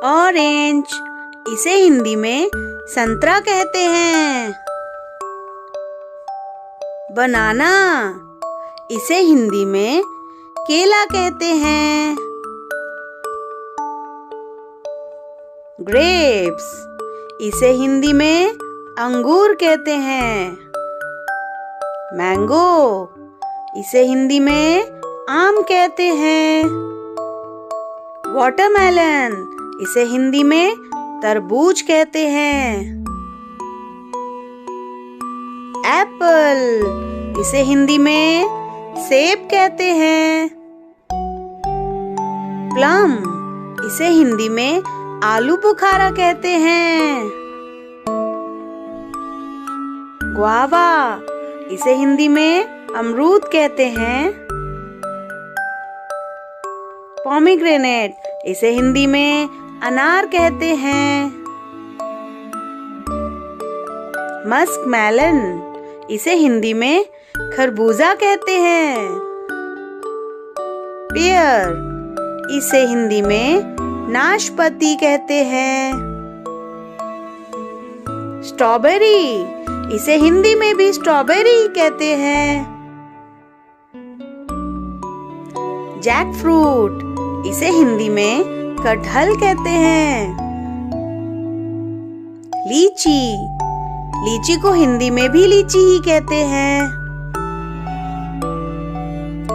Orange, इसे हिंदी में संतरा कहते हैं। बनाना, इसे हिंदी में केला कहते हैं। ग्रेप्स, इसे हिंदी में अंगूर कहते हैं। मैंगो, इसे हिंदी में आम कहते हैं। वाटरमेलन, इसे हिंदी में तरबूज कहते हैं। एप्पल, इसे हिंदी में सेब कहते हैं। प्लम, इसे हिंदी में आलू बुखारा कहते हैं। गुआवा, इसे हिंदी में अमरूद कहते हैं। पोमीग्रेनेट, इसे हिंदी में अनार कहते हैं। मस्कमेलन, इसे हिंदी में खरबूजा कहते हैं। पेयर, इसे हिंदी में नाशपाती कहते हैं। स्ट्रॉबेरी, इसे हिंदी में भी स्ट्रॉबेरी कहते हैं। जैक फ्रूट, इसे हिंदी में कटहल कहते हैं। लीची, लीची को हिंदी में भी लीची ही कहते हैं।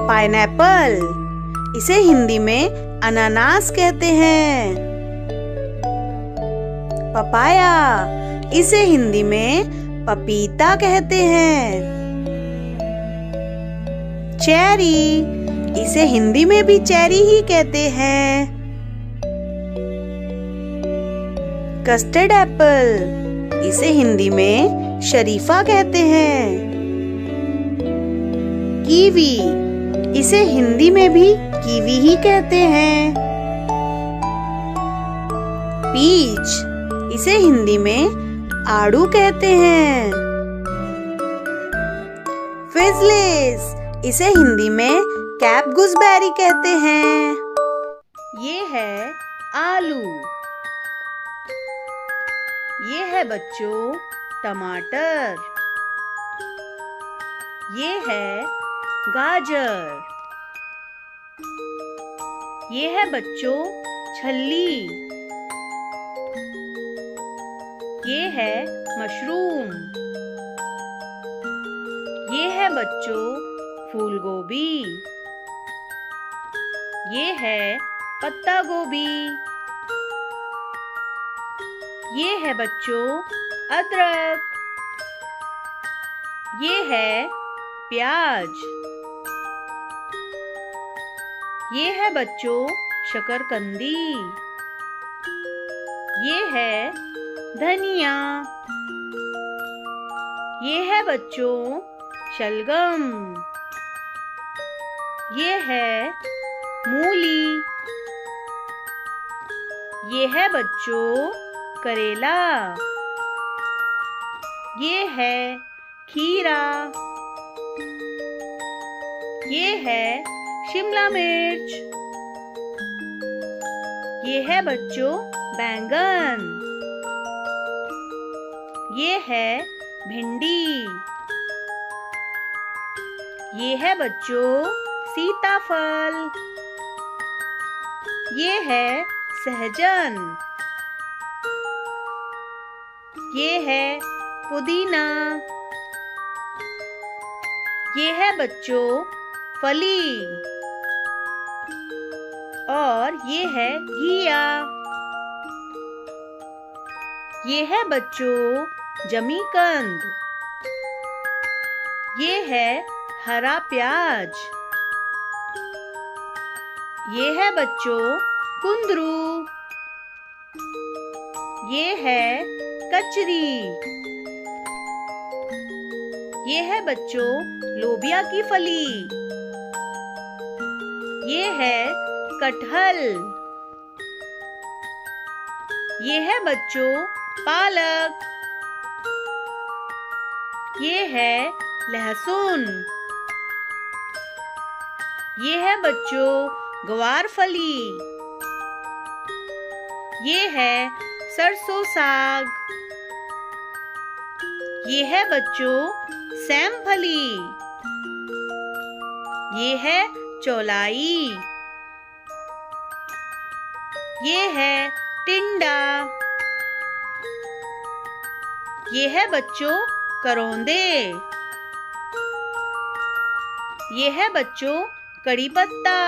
पाइनएप्पल, इसे हिंदी में अनानास कहते हैं। पपाया, इसे हिंदी में पपीता कहते हैं। चेरी, इसे हिंदी में भी चेरी ही कहते हैं। कस्टर्ड एप्पल, इसे हिंदी में शरीफा कहते हैं। कीवी, इसे हिंदी में भी कीवी ही कहते हैं। पीच, इसे हिंदी में आड़ू कहते हैं। फिजलिस, इसे हिंदी में कैप गूसबेरी कहते हैं। ये है आलू। ये है बच्चों टमाटर। ये है गाजर। ये है बच्चों छल्ली। ये है मशरूम। ये है बच्चों फूल गोभी। ये है पत्ता गोभी। ये है बच्चों अदरक। ये है प्याज। ये है बच्चों शकरकंदी। ये है धनिया। ये है बच्चों शलगम। ये है मूली। ये है बच्चों करेला। ये है खीरा। ये है शिमला मिर्च। ये है बच्चों बैंगन। ये है भिंडी। ये है बच्चों सीताफल। ये है सहजन। ये है पुदीना। ये है बच्चों फली। और ये है घिया। ये है बच्चों जमीकंद। ये है हरा प्याज। ये है बच्चों कुंदरू। ये है कचरी। ये है बच्चों लोबिया की फली। ये है कटहल। ये है बच्चों पालक। ये है लहसुन। ये है बच्चों ग्वार फली। ये है सरसों साग। ये है बच्चों सेमफली। ये है चौलाई। ये है टिंडा। ये है बच्चों करौंदे। ये है बच्चों कड़ी पत्ता।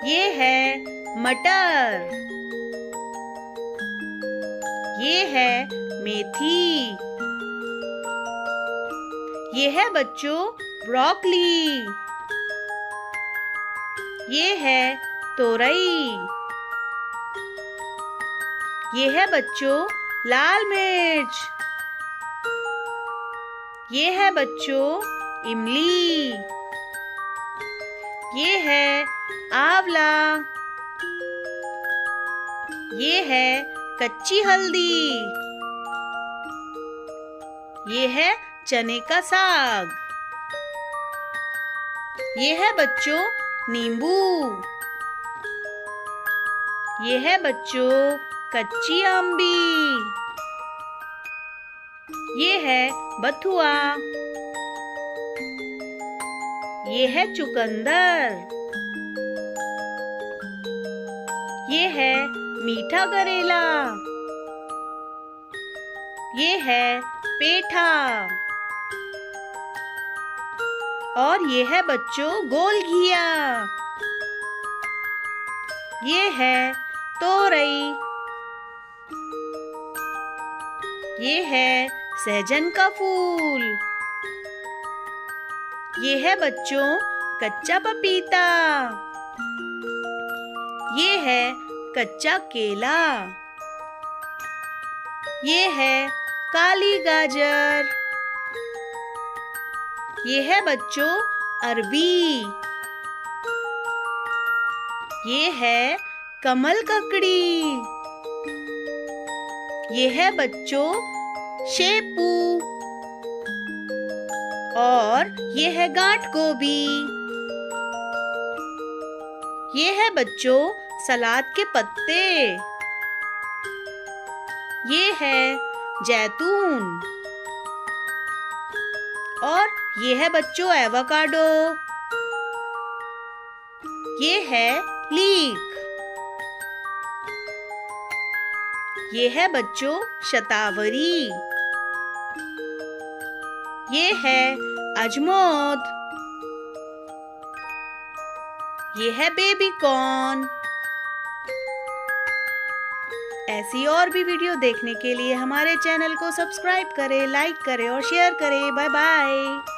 ये है मटर। ये है मेथी। ये है बच्चों ब्रोकली। ये है तोरई। ये है बच्चों लाल मिर्च। ये है बच्चों इमली। ये है आंवला। ये है कच्ची हल्दी। ये है चने का साग। ये है बच्चों नींबू। ये है बच्चों कच्ची अम्बी। ये है बथुआ। ये है चुकंदर। ये है मीठा करेला। ये है पेठा। और ये है बच्चों गोल घिया। ये है तोरई। ये है सहजन का फूल। ये है बच्चों कच्चा पपीता। ये है कच्चा केला। ये है काली गाजर। ये है बच्चों अरबी। ये है कमल ककड़ी। ये है बच्चों शेपू। और ये है गांठ गोभी। ये है बच्चों सलाद के पत्ते। ये है जैतून। और ये है बच्चों एवोकाडो। ये है लीक। ये है बच्चों शतावरी। ये है अजमोद। ये है बेबी कॉर्न। ऐसी और भी वीडियो देखने के लिए हमारे चैनल को सब्सक्राइब करें, लाइक करें और शेयर करें। Bye bye.